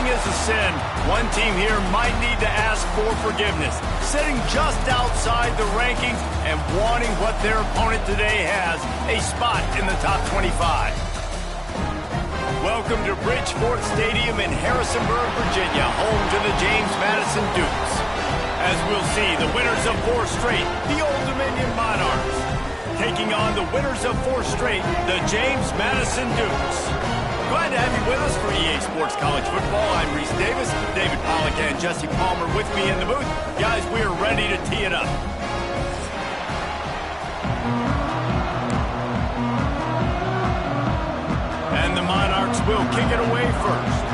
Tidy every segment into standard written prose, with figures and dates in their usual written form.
Cheating is a sin. One team here might need to ask for forgiveness, sitting just outside the rankings and wanting what their opponent today has, a spot in the top 25. Welcome to Bridgeport Stadium in Harrisonburg, Virginia, home to the James Madison Dukes. As we'll see, the winners of 4 straight, the Old Dominion Monarchs, taking on the winners of 4 straight, the James Madison Dukes. Glad to have you with us for EA Sports College Football. I'm Reese Davis, David Pollack and Jesse Palmer with me in the booth. Guys, we are ready to tee it up. And the Monarchs will kick it away first.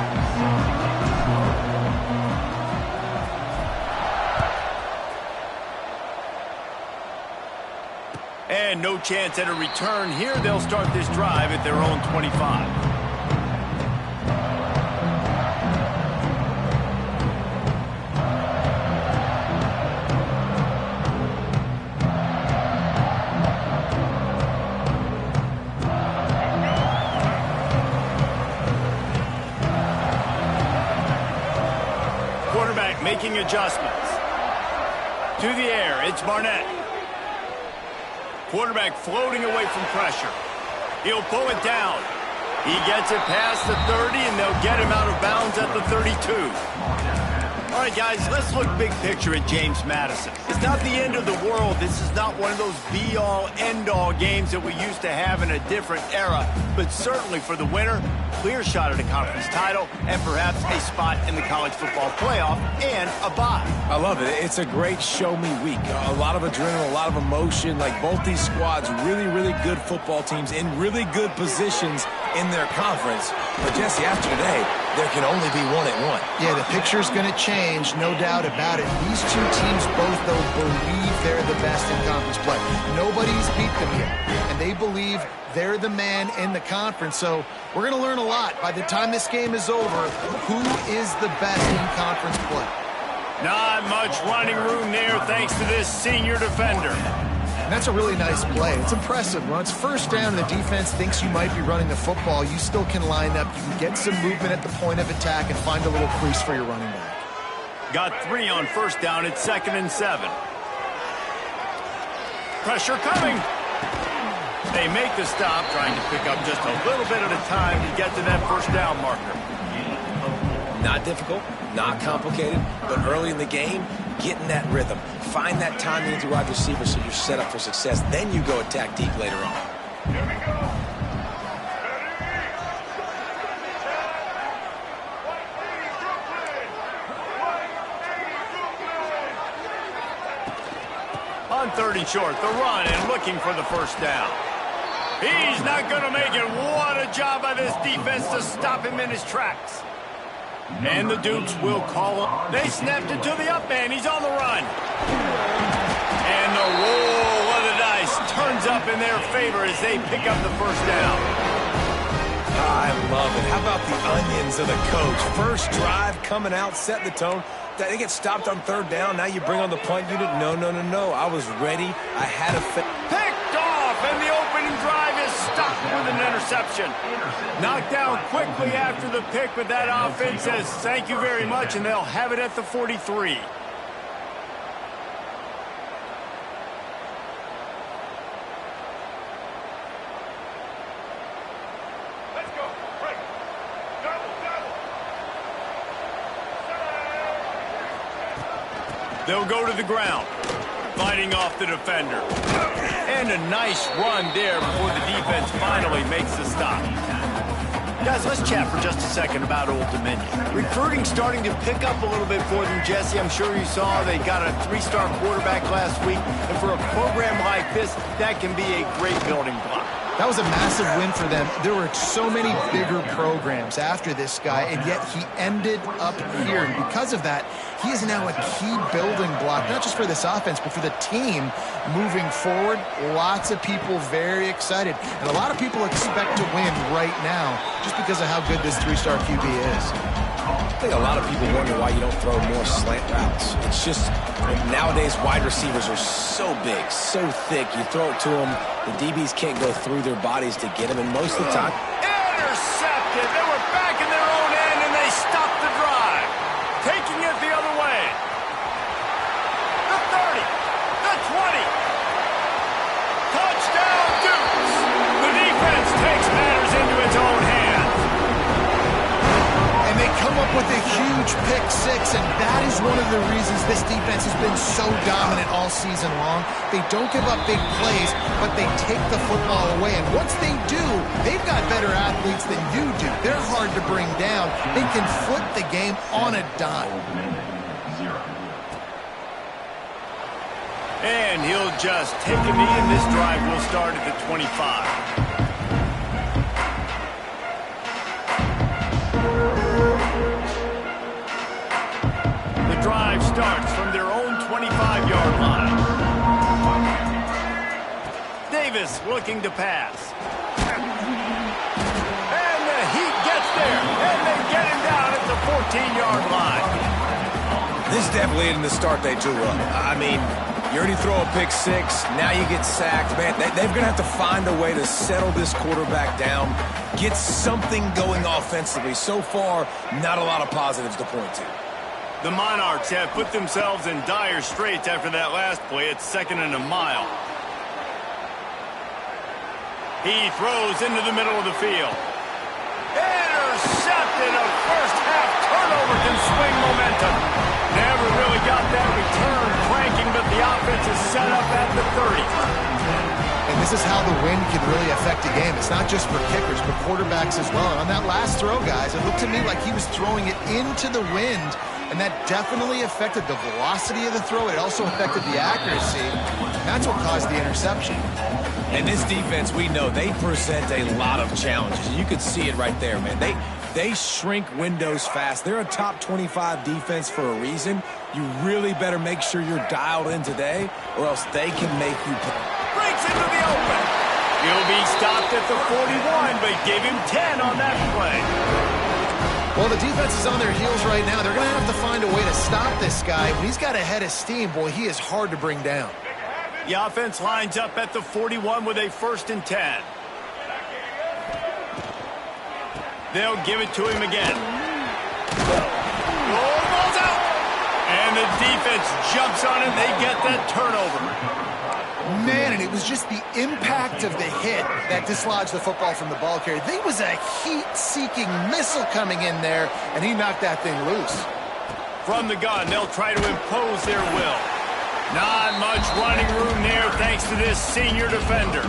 And no chance at a return here. They'll start this drive at their own 25. Quarterback making adjustments. To the air, it's Barnett. Quarterback floating away from pressure. He'll pull it down. He gets it past the 30, and they'll get him out of bounds at the 32. All right, guys, let's look big picture at James Madison. It's not the end of the world. This is not one of those be-all, end-all games that we used to have in a different era. But certainly for the winner, clear shot at a conference title and perhaps a spot in the college football playoff and a bye. I love it. It's a great show-me week. A lot of adrenaline, a lot of emotion. Like both these squads, really, really good football teams in really good positions in their conference. But Jesse, after today, there can only be 1-1. Yeah, the picture's going to change, no doubt about it. These two teams both, though, believe they're the best in conference play. Nobody's beat them yet, and they believe they're the man in the conference. So we're going to learn a lot. By the time this game is over, who is the best in conference play? Not much running room there thanks to this senior defender. And that's a really nice play. It's impressive. When it's first down and the defense thinks you might be running the football, you still can line up. You can get some movement at the point of attack and find a little crease for your running back. Got 3 on first down. It's 2nd and 7. Pressure coming. They make the stop, trying to pick up just a little bit at a time to get to that first down marker. Not difficult, not complicated, but early in the game, get in that rhythm. Find that timing with your wide receiver so you're set up for success. Then you go attack deep later on. Here we go. On 3rd and short, the run and looking for the first down. He's not going to make it. What a job by this defense to stop him in his tracks. And the Dukes will call him. They snapped it to the up man. He's on the run. And the roll of the dice turns up in their favor as they pick up the first down. I love it. How about the onions of the coach? First drive coming out, setting the tone. They get stopped on 3rd down. Now you bring on the punt unit. No. I was ready. I had a fit. Picked off, and the opening drive is stopped with an interception. Knocked down quickly after the pick, but that offense says thank you very much, and they'll have it at the 43. Let's go. Break. Double. They'll go to the ground, fighting off the defender. And a nice run there before the defense finally makes the stop. Guys, let's chat for just a second about Old Dominion. Recruiting starting to pick up a little bit for them, Jesse. I'm sure you saw they got a 3-star quarterback last week. And for a program like this, that can be a great building block. That was a massive win for them. There were so many bigger programs after this guy, and yet he ended up here. And because of that, he is now a key building block, not just for this offense, but for the team moving forward. Lots of people very excited. And a lot of people expect to win right now just because of how good this 3-star QB is. I think a lot of people wonder why you don't throw more slant routes. It's just nowadays wide receivers are so big, so thick. You throw it to them, the DBs can't go through their bodies to get them, and most of the time... Intercepted! They were back in their own end, and they stopped the drive. up with a huge pick six, and that is one of the reasons this defense has been so dominant all season long. They don't give up big plays, but they take the football away. And once they do, they've got better athletes than you do. They're hard to bring down. They can flip the game on a dime. And he'll just take a knee, and this drive will start at the 25. The drive starts from their own 25-yard line. Davis looking to pass. And the Heat gets there, and they get him down at the 14-yard line. This definitely isn't the start they drew up. I mean, you already throw a pick six, now you get sacked. Man, they're going to have to find a way to settle this quarterback down, get something going offensively. So far, not a lot of positives to point to. The Monarchs have put themselves in dire straits after that last play. It's 2nd and a mile. He throws into the middle of the field. Intercepted. A first-half turnover can swing momentum. Never really got that return cranking, but the offense is set up at the 30. And this is how the wind can really affect a game. It's not just for kickers, but quarterbacks as well. And on that last throw, guys, it looked to me like he was throwing it into the wind, and that definitely affected the velocity of the throw. It also affected the accuracy. And that's what caused the interception. And this defense, we know, they present a lot of challenges. You could see it right there, man. They shrink windows fast. They're a top 25 defense for a reason. You really better make sure you're dialed in today, or else they can make you pay. Breaks into the open. He'll be stopped at the 41, but give him 10 on that play. Well, the defense is on their heels right now. They're going to have to find a way to stop this guy. When he's got a head of steam, boy, he is hard to bring down. The offense lines up at the 41 with a 1st and 10. They'll give it to him again. Oh, ball's out. And the defense jumps on it. They get that turnover. Man, and it was just the impact of the hit that dislodged the football from the ball carrier. There was a heat-seeking missile coming in there, and he knocked that thing loose. From the gun, they'll try to impose their will. Not much running room there thanks to this senior defender.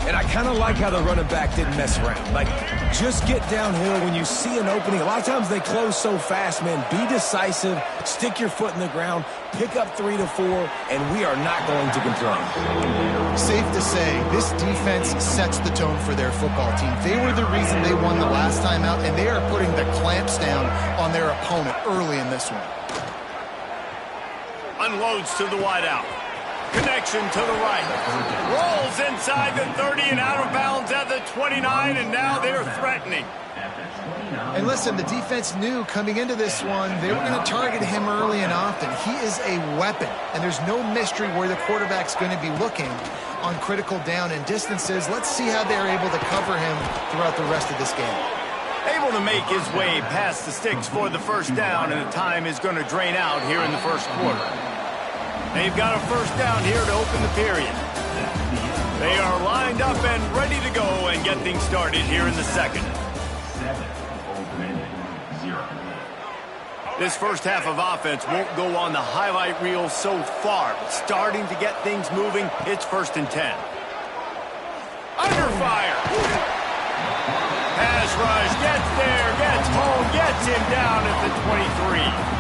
And I kind of like how the running back didn't mess around. Like, just get downhill when you see an opening. A lot of times they close so fast, man. Be decisive, stick your foot in the ground, pick up 3 to 4, and we are not going to complain. Safe to say, this defense sets the tone for their football team. They were the reason they won the last time out, and they are putting the clamps down on their opponent early in this one. Unloads to the wideout. Connection to the right. Rolls inside the 30 and out of bounds at the 29, and now they're threatening. And listen, the defense knew coming into this one, they were going to target him early and often. He is a weapon, and there's no mystery where the quarterback's going to be looking on critical down and distances. Let's see how they're able to cover him throughout the rest of this game. Able to make his way past the sticks for the 1st down, and the time is going to drain out here in the 1st quarter. They've got a 1st down here to open the period. They are lined up and ready to go and get things started here in the 2nd. This 1st half of offense won't go on the highlight reel so far, but starting to get things moving, it's 1st and 10. Under fire. Pass rush, gets there, gets home, gets him down at the 23.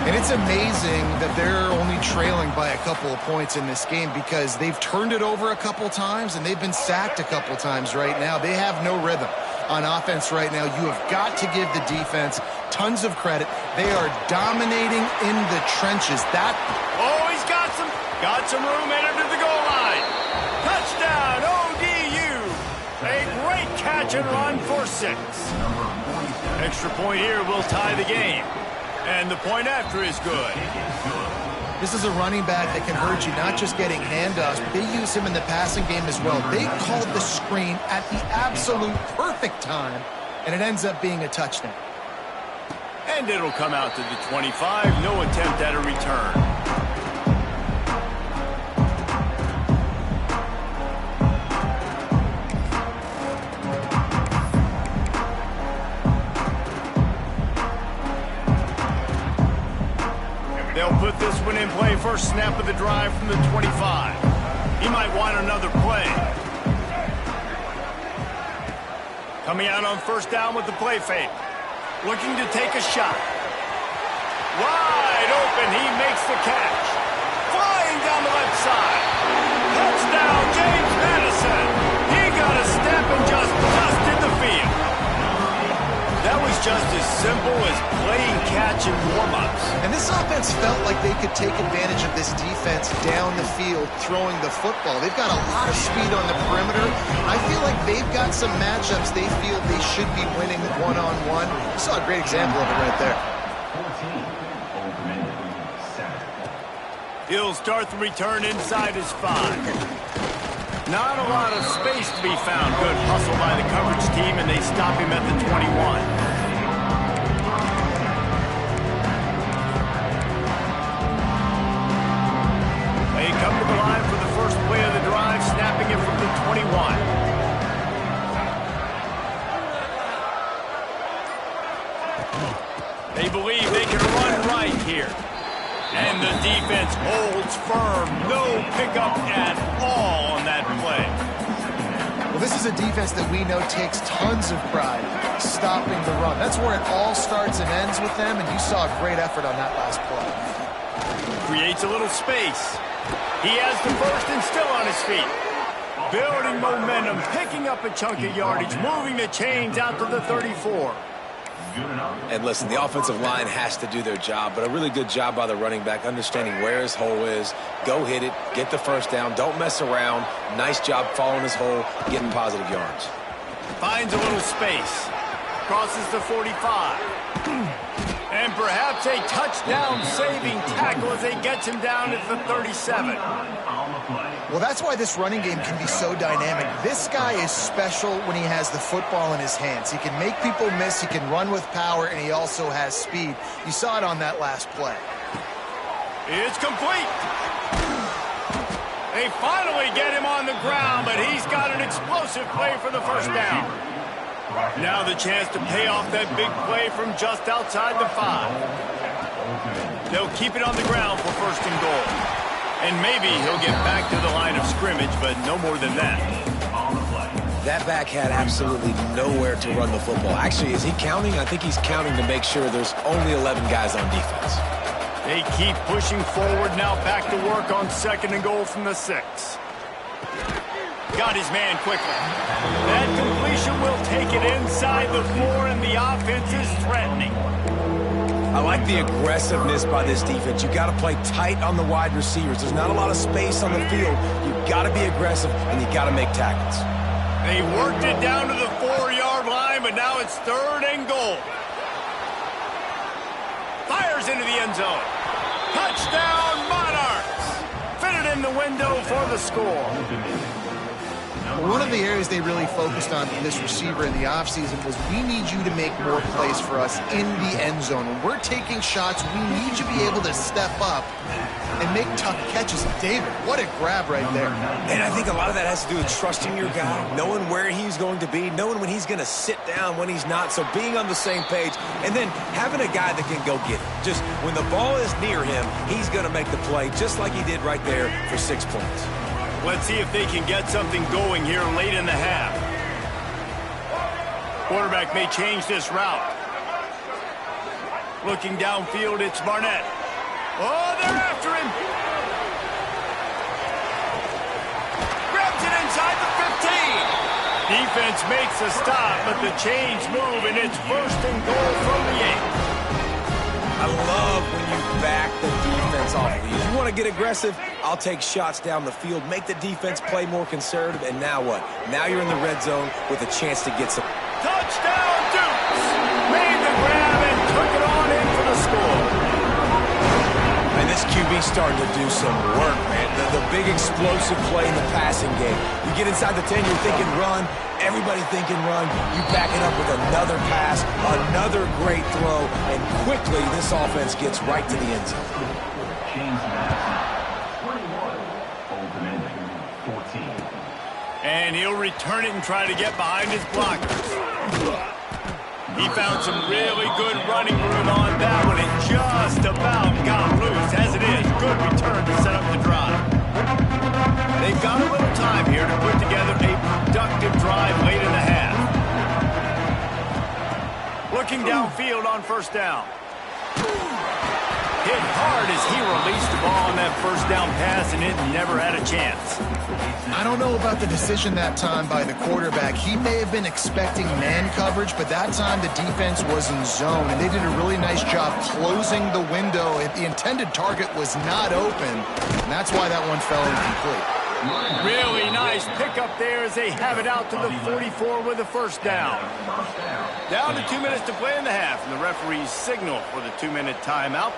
And it's amazing that they're only trailing by a couple of points in this game because they've turned it over a couple times and they've been sacked a couple times right now. They have no rhythm on offense right now. You have got to give the defense tons of credit. They are dominating in the trenches. Oh, he's got some room headed to the goal line. Touchdown, ODU. A great catch and run for 6. Extra point here will tie the game. And the point after is good. This is a running back that can hurt you, not just getting handoffs, but they use him in the passing game as well. They called the screen at the absolute perfect time, and it ends up being a touchdown. And it'll come out to the 25. No attempt at a return. They'll put this one in play first snap of the drive from the 25. He might want another play. Coming out on first down with the play fake. Looking to take a shot. Wide open, he makes the catch. Flying down the left side. Touchdown, James Madison. He got a step and just dusted the field. That was just as simple as playing catch in warm-ups. And this offense felt like they could take advantage of this defense down the field throwing the football. They've got a lot of speed on the perimeter. I feel like they've got some matchups they feel they should be winning one-on-one. You saw a great example of it right there. He'll start the return inside his 5. Not a lot of space to be found. Good hustle by the coverage team, and they stop him at the 21. They come to the line for the first play of the drive, snapping it from the 21. They believe they can run right here. And the defense holds firm. No pickup at all on that play. Well, this is a defense that we know takes tons of pride stopping the run. That's where it all starts and ends with them, and you saw a great effort on that last play. Creates a little space. He has the first and still on his feet. Building momentum, picking up a chunk of yardage, moving the chains out to the 34. And listen, the offensive line has to do their job, but a really good job by the running back, understanding where his hole is. Go hit it, get the first down, don't mess around. Nice job following his hole, getting positive yards. Finds a little space. Crosses the 45. And perhaps a touchdown-saving tackle as they gets him down at the 37. Well, that's why this running game can be so dynamic. This guy is special when he has the football in his hands. He can make people miss, he can run with power, and he also has speed. You saw it on that last play. It's complete. They finally get him on the ground, but he's got an explosive play for the first down. Now the chance to pay off that big play from just outside the 5. They'll keep it on the ground for first and goal. And maybe he'll get back to the line of scrimmage, but no more than that. That back had absolutely nowhere to run the football. Actually, is he counting? I think he's counting to make sure there's only 11 guys on defense. They keep pushing forward, now back to work on second and goal from the 6. Got his man quickly. That completion will take it inside the 4, and the offense is threatening. I like the aggressiveness by this defense. You got to play tight on the wide receivers. There's not a lot of space on the field. You got to be aggressive, and you got to make tackles. They worked it down to the 4-yard line, but now it's third and goal. Fires into the end zone. Touchdown, Monarchs! Fitted in the window for the score. One of the areas they really focused on from this receiver in the offseason was we need you to make more plays for us in the end zone. When we're taking shots, we need you to be able to step up and make tough catches. David, what a grab right there. And I think a lot of that has to do with trusting your guy, knowing where he's going to be, knowing when he's going to sit down, when he's not. So being on the same page, and then having a guy that can go get it. Just when the ball is near him, he's going to make the play just like he did right there for 6 points. Let's see if they can get something going here late in the half. Quarterback may change this route. Looking downfield, it's Barnett. Oh, they're after him. Grabs it inside the 15. Defense makes a stop, but the chains move, and it's first and goal from the 8. I love when you back the defense off of you. If you want to get aggressive, I'll take shots down the field, make the defense play more conservative, and now what? Now you're in the red zone with a chance to get some. Touchdown, Dukes! Made the grab and took it on in for the score. And this QB starting to do some work, man. The big explosive play in the passing game. You get inside the 10, you're thinking run. Everybody thinking run. You back it up with another pass, another great throw, and quickly this offense gets right to the end zone. And he'll return it and try to get behind his blockers. He found some really good running room on that one and just about got loose. on first down. Hit hard as he released the ball on that first down pass, and it never had a chance. I don't know about the decision that time by the quarterback. He may have been expecting man coverage, but that time the defense was in zone, and they did a really nice job closing the window. The intended target was not open, and that's why that one fell incomplete. Really nice pickup there as they have it out to the 44 with a first down. Down to 2 minutes to play in the half, and the referees signal for the 2-minute timeout.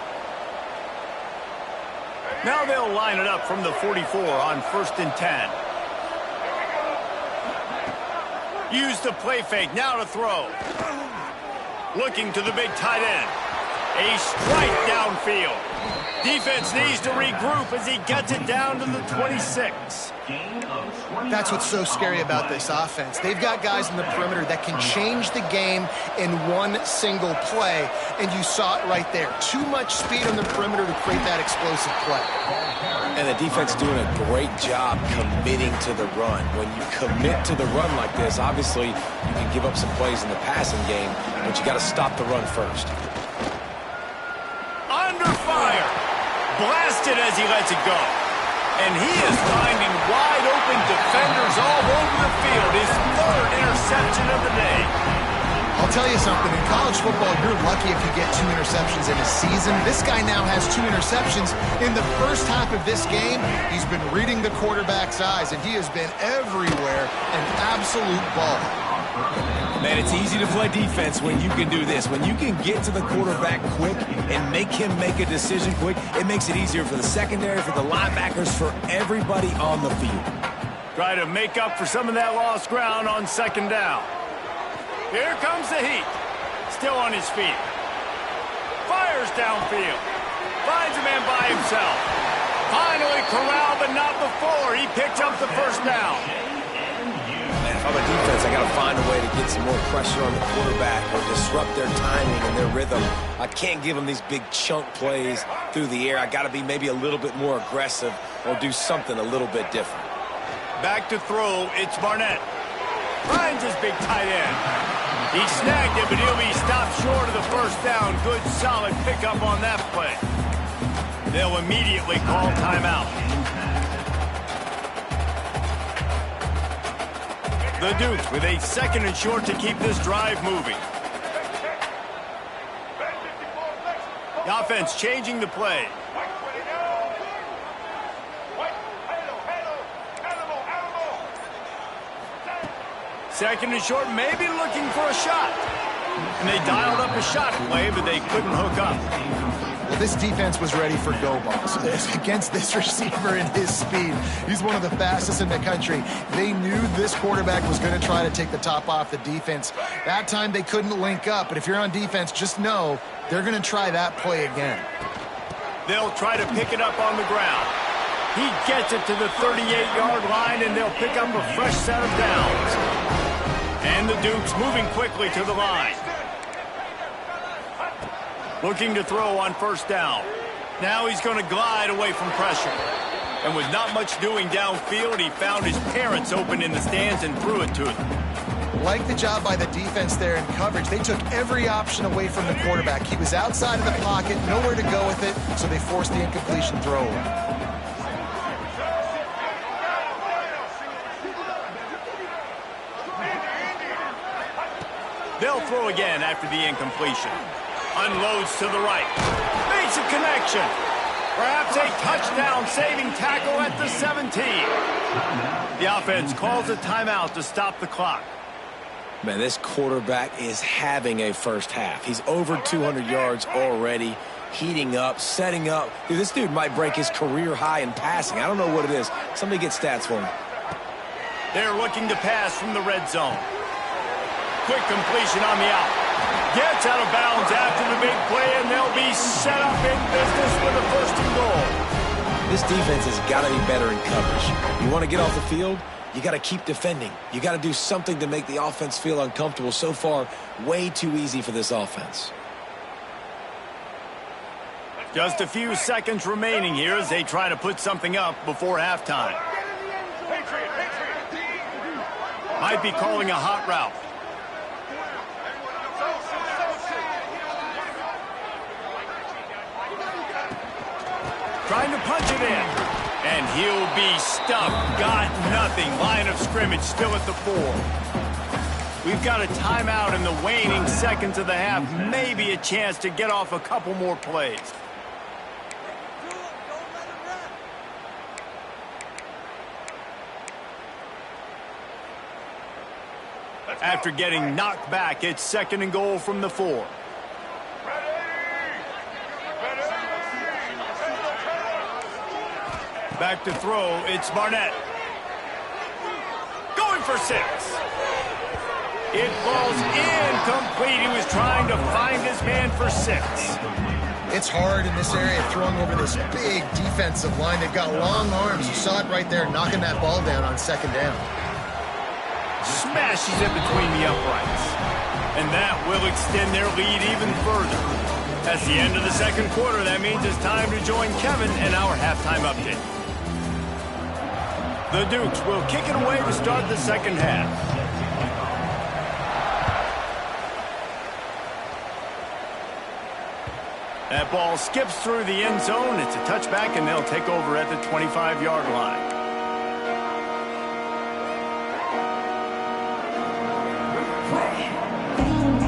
Now they'll line it up from the 44 on 1st and 10. Use the play fake, now to throw. Looking to the big tight end. A strike downfield. Defense needs to regroup as he gets it down to the 26. That's what's so scary about this offense. They've got guys in the perimeter that can change the game in one single play, and you saw it right there. Too much speed on the perimeter to create that explosive play. And the defense doing a great job committing to the run. When you commit to the run like this, obviously you can give up some plays in the passing game, but you got to stop the run first. Under fire. Blasted as he lets it go. And he is finding wide open defenders all over the field. His 3rd interception of the day. I'll tell you something. In college football, you're lucky if you get 2 interceptions in a season. This guy now has 2 interceptions. In the first half of this game, he's been reading the quarterback's eyes, and he has been everywhere, an absolute ball. Man, it's easy to play defense when you can do this. When you can get to the quarterback quick and make him make a decision quick, it makes it easier for the secondary, for the linebackers, for everybody on the field. Try to make up for some of that lost ground on 2nd down. Here comes the heat. Still on his feet. Fires downfield. Finds a man by himself. Finally corralled, but not before. He picked up the first down. Man, if I'm a defense, I got to find a way to get some more pressure on the quarterback or disrupt their timing and their rhythm. I can't give them these big chunk plays through the air. I got to be maybe a little bit more aggressive or do something a little bit different. Back to throw, it's Barnett. Finds his big tight end. He snagged it, but he'll be stopped short of the first down. Good, solid pickup on that play. They'll immediately call timeout. The Dukes with a 2nd and short to keep this drive moving. The offense changing the play. 2nd and short, maybe looking for a shot. And they dialed up a shot play, but they couldn't hook up. Well, this defense was ready for go balls against this receiver and his speed. He's one of the fastest in the country. They knew this quarterback was going to try to take the top off the defense. That time they couldn't link up, but if you're on defense, just know they're going to try that play again. They'll try to pick it up on the ground. He gets it to the 38-yard line, and they'll pick up a fresh set of downs. And the Dukes moving quickly to the line. Looking to throw on first down. Now he's going to glide away from pressure. And with not much doing downfield, he found his parents open in the stands and threw it to them. Like the job by the defense there in coverage. They took every option away from the quarterback. He was outside of the pocket, nowhere to go with it, so they forced the incompletion throw away. They'll throw again after the incompletion. Unloads to the right. Makes a connection. Perhaps a touchdown-saving tackle at the 17. The offense calls a timeout to stop the clock. Man, this quarterback is having a first half. He's over 200 yards already, heating up, setting up. Dude, this dude might break his career high in passing. I don't know what it is. Somebody get stats for him. They're looking to pass from the red zone. Quick completion on the out. Gets out of bounds after the big play, and they'll be set up in business with a 1st and goal. This defense has got to be better in coverage. You want to get off the field, you got to keep defending. You got to do something to make the offense feel uncomfortable. So far, way too easy for this offense. Just a few seconds remaining here as they try to put something up before halftime. Might be calling a hot route. Trying to punch it in. And he'll be stuffed. Got nothing. Line of scrimmage still at the 4. We've got a timeout in the waning seconds of the half. Maybe a chance to get off a couple more plays. After getting knocked back, it's 2nd and goal from the 4. Back to throw, it's Barnett. Going for 6. It falls incomplete. He was trying to find his man for 6. It's hard in this area throwing over this big defensive line. They've got long arms. You saw it right there, knocking that ball down on 2nd down. Smashes it between the uprights. And that will extend their lead even further. That's the end of the 2nd quarter. That means it's time to join Kevin in our halftime update. The Dukes will kick it away to start the 2nd half. That ball skips through the end zone. It's a touchback, and they'll take over at the 25-yard line.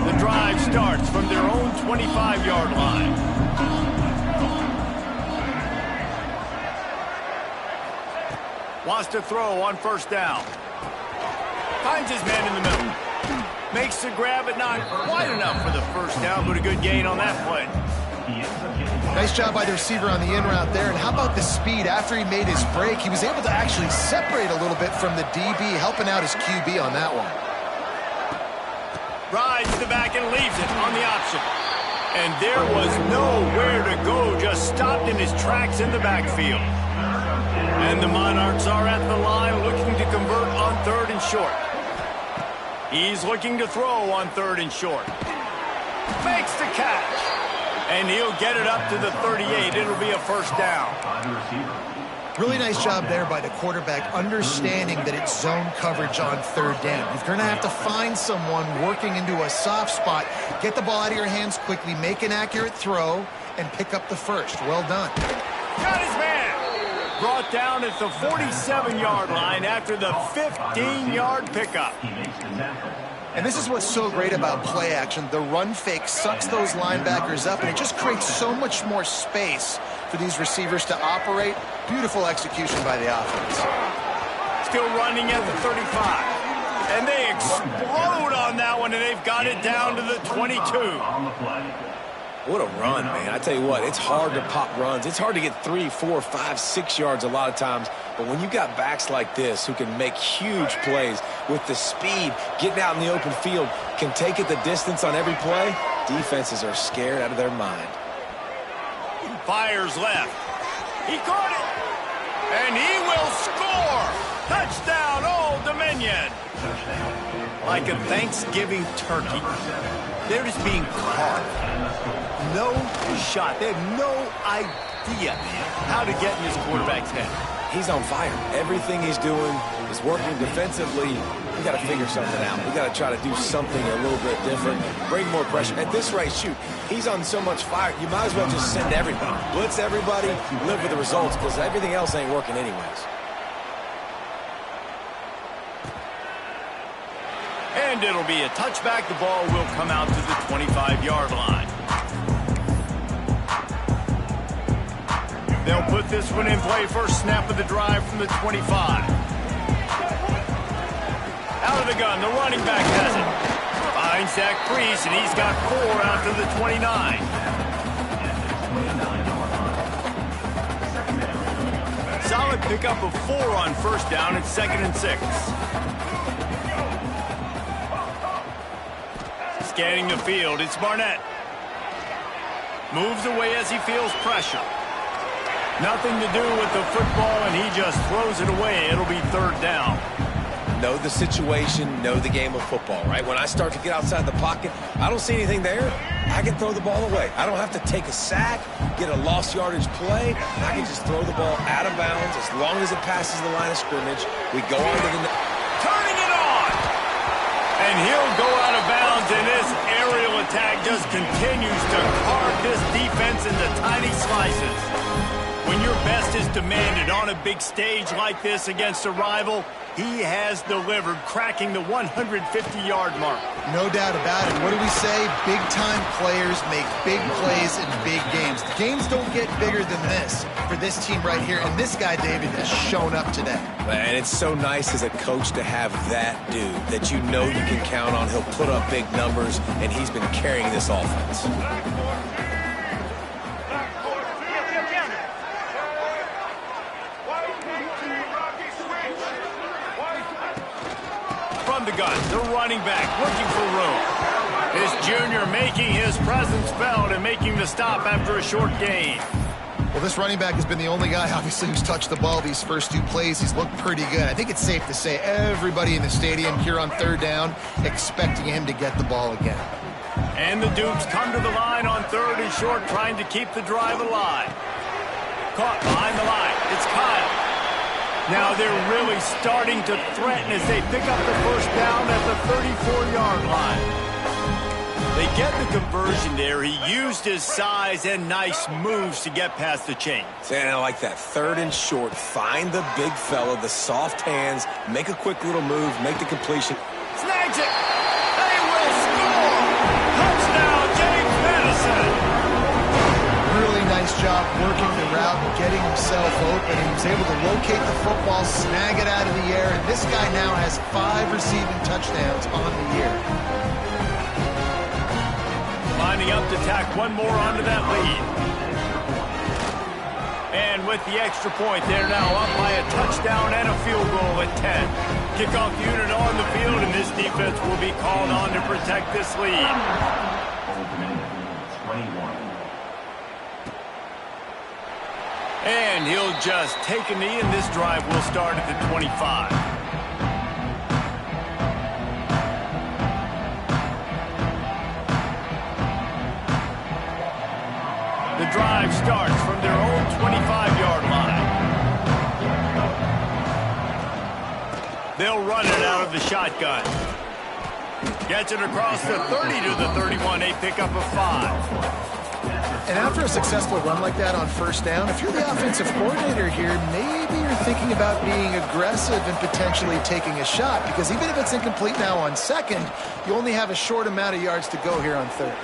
The drive starts from their own 25-yard line. Wants to throw on 1st down. Finds his man in the middle. Makes the grab, but not quite enough for the 1st down, but a good gain on that play. Nice job by the receiver on the in route there. And how about the speed? After he made his break, he was able to actually separate a little bit from the DB, helping out his QB on that one. Rides the back and leaves it on the option. And there was nowhere to go, just stopped in his tracks in the backfield. And the Monarchs are at the line looking to convert on 3rd and short. He's looking to throw on 3rd and short. Makes the catch. And he'll get it up to the 38. It'll be a 1st down. Really nice job there by the quarterback, understanding that it's zone coverage on 3rd down. You're going to have to find someone working into a soft spot, get the ball out of your hands quickly, make an accurate throw, and pick up the 1st. Well done. Got his man. Brought down at the 47-yard line after the 15-yard pickup. And this is what's so great about play action. The run fake sucks those linebackers up, and it just creates so much more space for these receivers to operate. Beautiful execution by the offense. Still running at the 35. And they explode on that one, and they've got it down to the 22. What a run, man. I tell you what, it's hard to pop runs. It's hard to get 3, 4, 5, 6 yards a lot of times. But when you got backs like this who can make huge plays with the speed, getting out in the open field, can take it the distance on every play, defenses are scared out of their mind. Fires left. He caught it. And he will score. Touchdown, Old Dominion. Like a Thanksgiving turkey, they're just being carved. No shot. They have no idea how to get in this quarterback's head. He's on fire. Everything he's doing is working defensively. We got to figure something out. We got to try to do something a little bit different, bring more pressure. At this rate, shoot, he's on so much fire, you might as well just send everybody. Blitz everybody, live with the results, because everything else ain't working anyways. And it'll be a touchback. The ball will come out to the 25-yard line. They'll put this one in play. First snap of the drive from the 25. Out of the gun, the running back has it. Finds Zach Priest, and he's got 4 out to the 29. Solid pickup of 4 on 1st down. It's 2nd and 6. Scanning the field, it's Barnett. Moves away as he feels pressure. Nothing to do with the football, and he just throws it away. It'll be 3rd down. Know the situation, know the game of football, right? When I start to get outside the pocket, I don't see anything there, I can throw the ball away. I don't have to take a sack, get a lost yardage play. I can just throw the ball out of bounds as long as it passes the line of scrimmage. We go on to the... Turning it on! And he'll go out of bounds, and this aerial attack just continues to carve this defense into tiny slices. When you're is demanded on a big stage like this against a rival. He has delivered, cracking the 150-yard mark. No doubt about it. What do we say? Big-time players make big plays in big games. The games don't get bigger than this for this team right here, and this guy, David, has shown up today. And it's so nice as a coach to have that dude that you know you can count on. He'll put up big numbers, and he's been carrying this offense. From the gun, the running back looking for room. This junior making his presence felt and making the stop after a short gain. Well, this running back has been the only guy, obviously, who's touched the ball these first two plays. He's looked pretty good. I think it's safe to say everybody in the stadium here on third down expecting him to get the ball again. And the Dukes come to the line on third and short, trying to keep the drive alive. Caught behind the line. It's Kyle. Now they're really starting to threaten as they pick up the first down at the 34-yard line. They get the conversion there. He used his size and nice moves to get past the chains. And I like that. Third and short. Find the big fella, the soft hands, make a quick little move, make the completion. Snags it. They will score. Touchdown, James Madison. Really nice job working the route and getting himself open. He was able to locate the football, snag it out of the air, and this guy now has 5 receiving touchdowns on the year. Lining up to tack one more onto that lead. And with the extra point, they're now up by a touchdown and a field goal at 10. Kickoff unit on the field, and this defense will be called on to protect this lead. And he'll just take a knee, and this drive will start at the 25. The drive starts from their own 25-yard line. They'll run it out of the shotgun. Gets it across the 30 to the 31. They pick up a 5. And after a successful run like that on first down, if you're the offensive coordinator here, maybe you're thinking about being aggressive and potentially taking a shot, because even if it's incomplete now on second, you only have a short amount of yards to go here on third.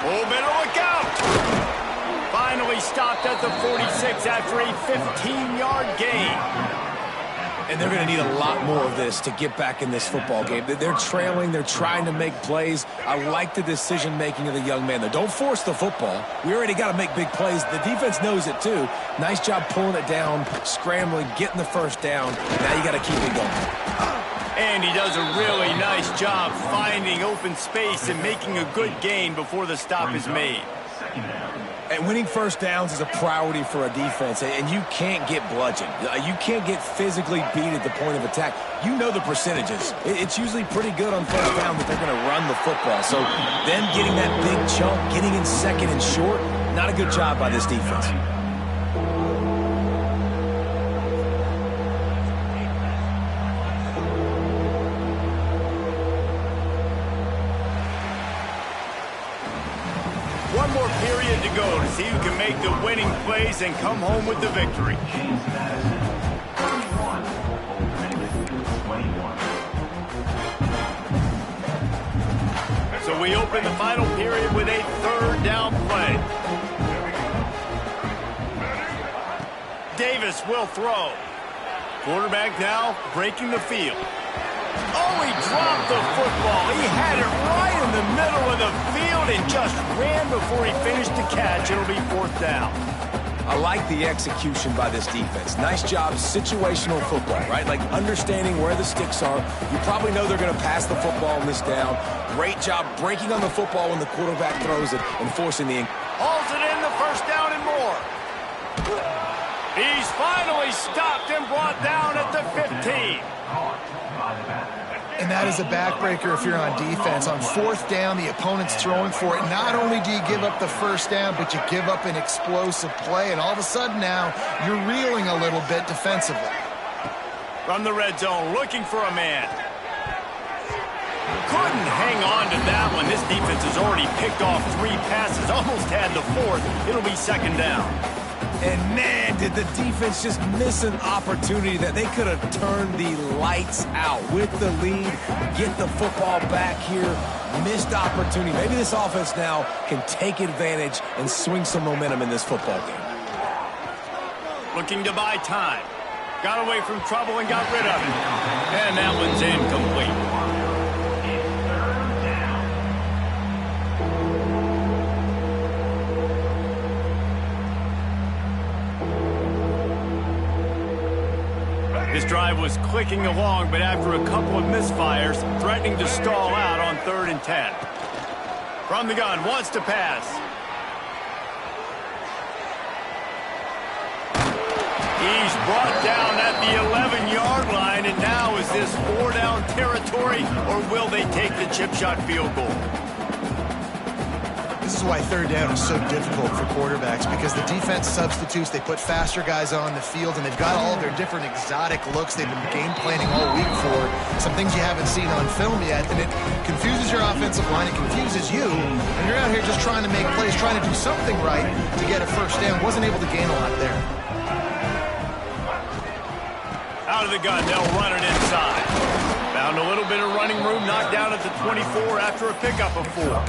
Oh, better look out! Finally stopped at the 46 after a 15-yard gain. And they're going to need a lot more of this to get back in this football game. They're trailing. They're trying to make plays. I like the decision-making of the young man, though. Don't force the football. We already got to make big plays. The defense knows it, too. Nice job pulling it down, scrambling, getting the first down. Now you got to keep it going. And he does a really nice job finding open space and making a good gain before the stop is made. And winning first downs is a priority for a defense, and you can't get bludgeoned. You can't get physically beat at the point of attack. You know the percentages. It's usually pretty good on first down that they're going to run the football. So them getting that big chunk, getting in second and short, not a good job by this defense. One more period to go to see who can make the winning plays and come home with the victory. So we open the final period with a third down play. Davis will throw. Quarterback now breaking the field. Oh, he dropped the football. He had it right in the middle of the field and just ran before he finished the catch. It'll be fourth down. I like the execution by this defense. Nice job, situational football, right? Like understanding where the sticks are. You probably know they're going to pass the football on this down. Great job breaking on the football when the quarterback throws it and forcing the... Hauls it in, the first down and more. He's finally stopped and brought down at the 15. And that is a backbreaker if you're on defense. On fourth down, the opponent's throwing for it. Not only do you give up the first down, but you give up an explosive play. And all of a sudden now, you're reeling a little bit defensively. From the red zone, looking for a man. Couldn't hang on to that one. This defense has already picked off 3 passes, almost had the 4th. It'll be second down. And man, did the defense just miss an opportunity that they could have turned the lights out with the lead, get the football back here. Missed opportunity. Maybe this offense now can take advantage and swing some momentum in this football game. Looking to buy time. Got away from trouble and got rid of it. And that one's incomplete. This drive was clicking along, but after a couple of misfires, threatening to stall out on 3rd and 10. From the gun, wants to pass. He's brought down at the 11-yard line, and now is this 4-down territory, or will they take the chip shot field goal? This is why 3rd down is so difficult for quarterbacks, because the defense substitutes, they put faster guys on the field, and they've got all their different exotic looks they've been game planning all week for, some things you haven't seen on film yet, and it confuses your offensive line, it confuses you, and you're out here just trying to make plays, trying to do something right to get a 1st down. Wasn't able to gain a lot there. Out of the gun, they'll run it inside. Found a little bit of running room, knocked down at the 24 after a pickup of 4.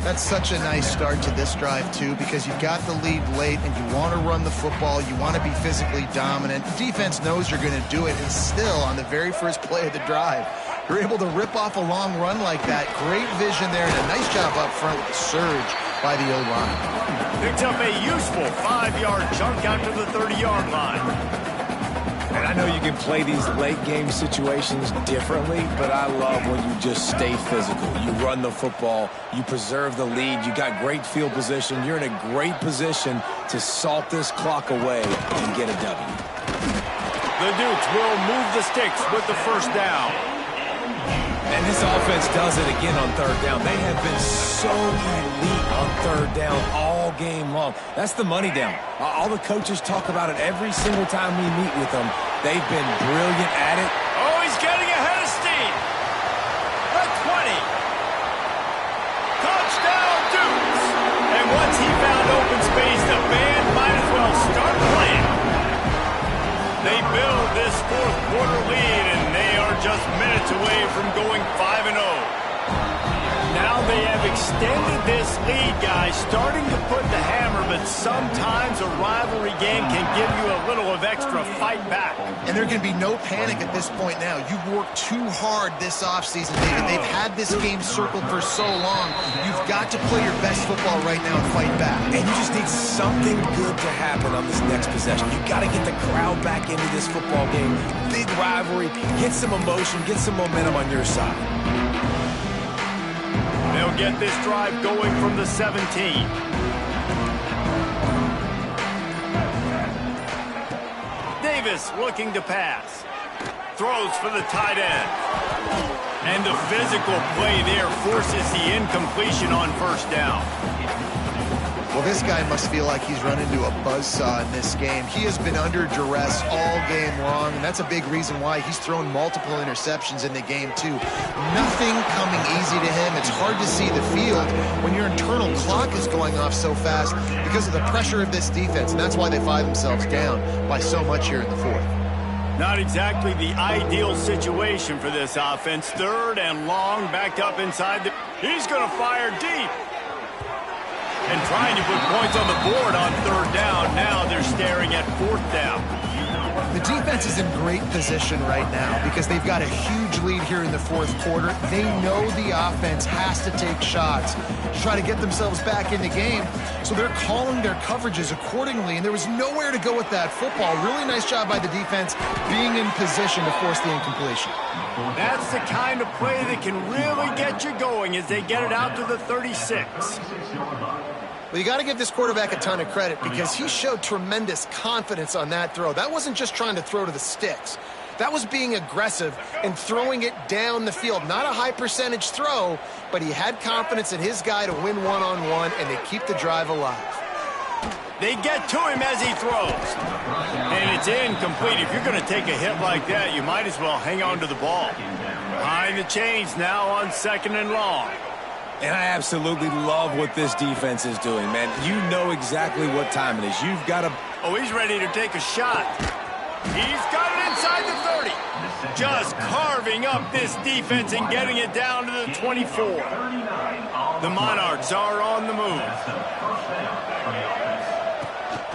That's such a nice start to this drive, too, because you've got the lead late and you want to run the football. You want to be physically dominant. The defense knows you're going to do it, and still, on the very first play of the drive, you're able to rip off a long run like that. Great vision there, and a nice job up front with the surge by the O-line. Picks up a useful 5-yard chunk out to the 30-yard line. And I know you can play these late-game situations differently, but I love when you just stay physical. You run the football, you preserve the lead, you got great field position, you're in a great position to salt this clock away and get a W. The Dukes will move the sticks with the 1st down. And this offense does it again on 3rd down. They have been so elite on 3rd down all game long. That's the money down. All the coaches talk about it every single time we meet with them. They've been brilliant at it. Oh, he's getting ahead of steam. The 20. Touchdown, Dukes. And once he found open space, the band might as well start playing. They build this 4th quarter lead, and they are just minutes away from going 5-0. Now they have extended this lead, guys, starting to put the hammer, but sometimes a rivalry game can give you a little of extra fight back. And there can be no panic at this point now. You've worked too hard this offseason, David. They've had this game circled for so long. You've got to play your best football right now and fight back. And you just need something good to happen on this next possession. You've got to get the crowd back into this football game. Big rivalry. Get some emotion. Get some momentum on your side. They'll get this drive going from the 17. Davis looking to pass. Throws for the tight end. And the physical play there forces the incompletion on 1st down. Well, this guy must feel like he's run into a buzzsaw in this game. He has been under duress all game long, and that's a big reason why he's thrown multiple interceptions in the game, too. Nothing coming easy to him. It's hard to see the field when your internal clock is going off so fast because of the pressure of this defense, and that's why they find themselves down by so much here in the 4th. Not exactly the ideal situation for this offense. 3rd and long, backed up inside the... He's going to fire deep. And trying to put points on the board on 3rd down. Now they're staring at 4th down. The defense is in great position right now because they've got a huge lead here in the 4th quarter. They know the offense has to take shots to try to get themselves back in the game. So they're calling their coverages accordingly, and there was nowhere to go with that football. Really nice job by the defense being in position to force the incompletion. That's the kind of play that can really get you going as they get it out to the 36. Well, you got to give this quarterback a ton of credit because he showed tremendous confidence on that throw. That wasn't just trying to throw to the sticks. That was being aggressive and throwing it down the field. Not a high percentage throw, but he had confidence in his guy to win one-on-one, and they keep the drive alive. They get to him as he throws. And it's incomplete. If you're going to take a hit like that, you might as well hang on to the ball. Behind the chains now on 2nd and long. And I absolutely love what this defense is doing, man. You know exactly what time it is. You've got to... Oh, he's ready to take a shot. He's got it inside the 30. Just carving up this defense and getting it down to the 24. The Monarchs are on the move.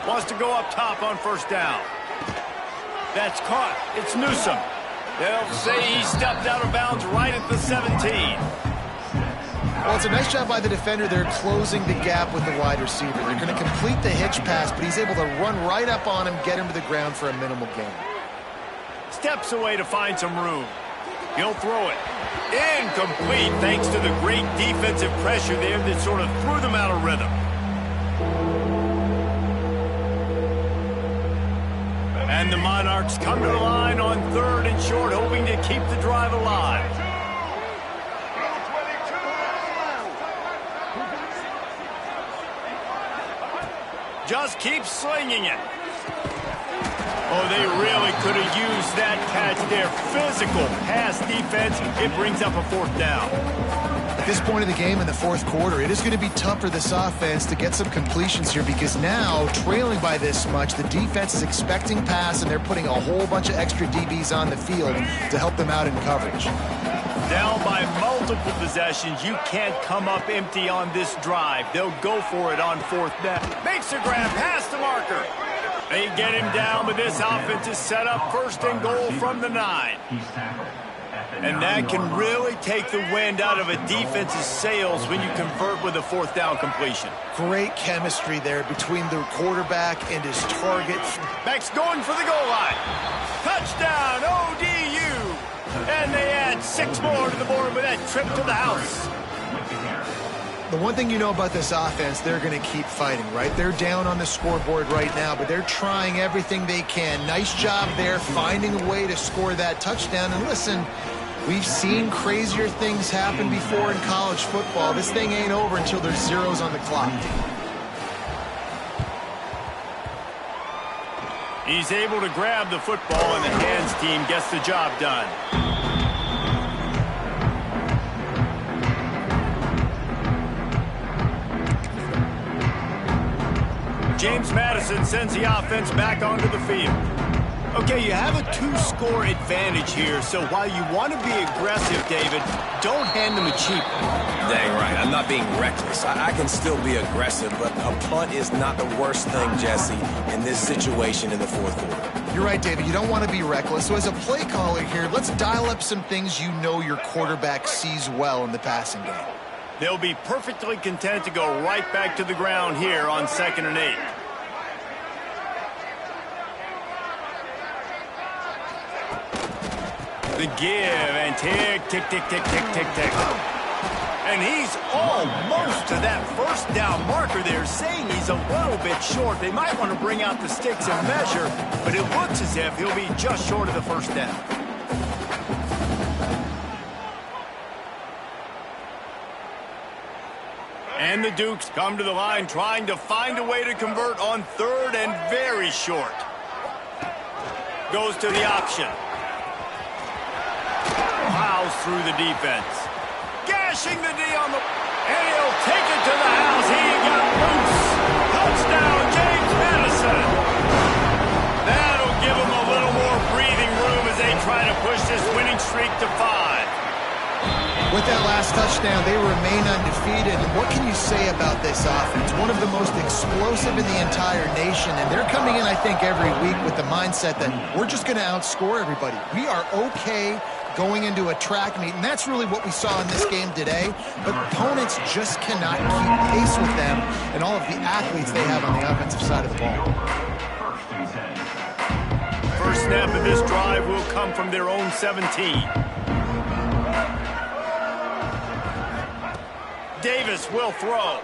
Wants to go up top on first down. That's caught. It's Newsome. They'll say he stepped out of bounds right at the 17. Well, it's a nice job by the defender. They're closing the gap with the wide receiver. They're going to complete the hitch pass, but he's able to run right up on him, get him to the ground for a minimal gain. Steps away to find some room. He'll throw it. Incomplete thanks to the great defensive pressure there that sort of threw them out of rhythm. And the Monarchs come to the line on 3rd and short, hoping to keep the drive alive. Just keep slinging it. Oh, they really could have used that catch there. Physical pass defense. It brings up a 4th down. At this point of the game in the 4th quarter, it is going to be tough for this offense to get some completions here because now, trailing by this much, the defense is expecting pass and they're putting a whole bunch of extra DBs on the field to help them out in coverage. Down by multiple possessions, you can't come up empty on this drive. They'll go for it on 4th down. Makes a grab past the marker. They get him down, but this offense is set up 1st and goal from the 9. And that can really take the wind out of a defense's sails when you convert with a 4th down completion. Great chemistry there between the quarterback and his target. Max going for the goal line. Touchdown, ODU. And they add 6 more to the board with that trip to the house. The one thing you know about this offense, they're going to keep fighting, right? They're down on the scoreboard right now, but they're trying everything they can. Nice job there, finding a way to score that touchdown. And listen, we've seen crazier things happen before in college football. This thing ain't over until there's zeros on the clock. He's able to grab the football, and the hands team gets the job done. James Madison sends the offense back onto the field. Okay, you have a 2-score advantage here, so while you want to be aggressive, David, don't hand them a cheap one. Dang right. I'm not being reckless. I can still be aggressive, but a punt is not the worst thing, Jesse, in this situation in the 4th quarter. You're right, David. You don't want to be reckless. So as a play caller here, let's dial up some things you know your quarterback sees well in the passing game. They'll be perfectly content to go right back to the ground here on 2nd and 8. The give and tick, tick, tick, tick, tick, tick, tick. And he's almost to that 1st down marker there, saying he's a little bit short. They might want to bring out the sticks and measure, but it looks as if he'll be just short of the 1st down. And the Dukes come to the line trying to find a way to convert on 3rd and very short. Goes to the option. Plows through the defense. Gashing the D on the... And he'll take it to the house. He got loose. Touchdown, James Madison. That'll give him a little more breathing room as they try to push this winning streak to 5. With that last touchdown, they remain undefeated. And what can you say about this offense? One of the most explosive in the entire nation. And they're coming in, I think, every week with the mindset that we're just going to outscore everybody. We are okay going into a track meet, and that's really what we saw in this game today. But opponents just cannot keep pace with them and all of the athletes they have on the offensive side of the ball. First snap of this drive will come from their own 17. Davis will throw.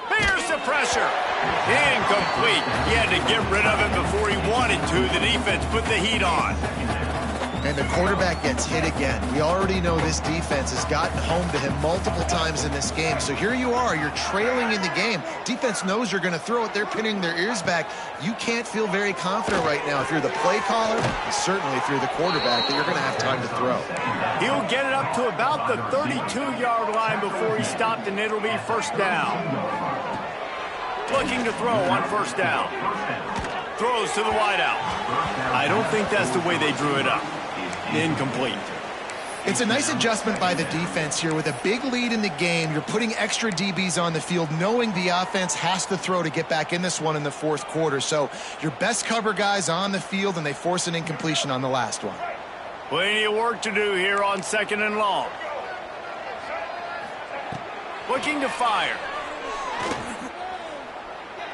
Bears the pressure. Incomplete. He had to get rid of it before he wanted to. The defense put the heat on. And the quarterback gets hit again. We already know this defense has gotten home to him multiple times in this game. So here you are, you're trailing in the game. Defense knows you're going to throw it. They're pinning their ears back. You can't feel very confident right now if you're the play caller, and certainly if you're the quarterback, that you're going to have time to throw. He'll get it up to about the 32-yard line before he's stopped, and it'll be first down. Looking to throw on first down. Throws to the wideout. I don't think that's the way they drew it up. Incomplete. It's a nice adjustment by the defense here. With a big lead in the game, you're putting extra DBs on the field, knowing the offense has to throw to get back in this one in the fourth quarter. So your best cover guys on the field, and they force an incompletion on the last one. Plenty of work to do here on 2nd and long. Looking to fire.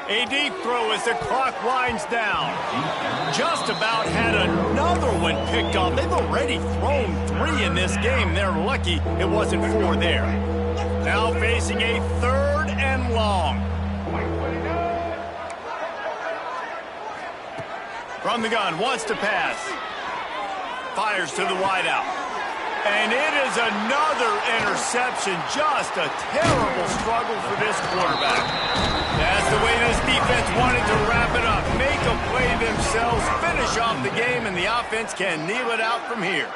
A deep throw as the clock winds down. Just about had another one picked off. They've already thrown 3 in this game. They're lucky it wasn't 4 there. Now facing a 3rd and long. From the gun, wants to pass. Fires to the wideout. And it is another interception. Just a terrible struggle for this quarterback. That's the way this defense wanted to wrap it up. Make a play themselves, finish off the game, and the offense can kneel it out from here.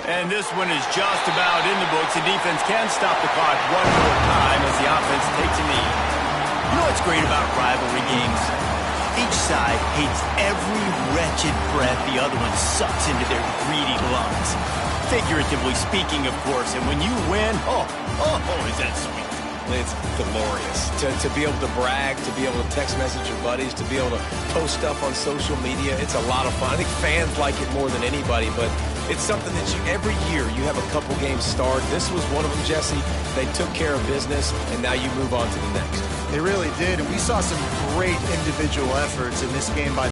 And this one is just about in the books. The defense can stop the clock one more time as the offense takes a knee. You know what's great about rivalry games? Each side hates every wretched breath the other one sucks into their greedy lungs. Figuratively speaking, of course. And when you win, oh, is that sweet. It's glorious to be able to brag, to be able to text message your buddies, to be able to post stuff on social media. It's a lot of fun. I think fans like it more than anybody, but it's something that every year you have a couple games start. This was one of them, Jesse. They took care of business, and now you move on to the next. They really did, and we saw some great individual efforts in this game by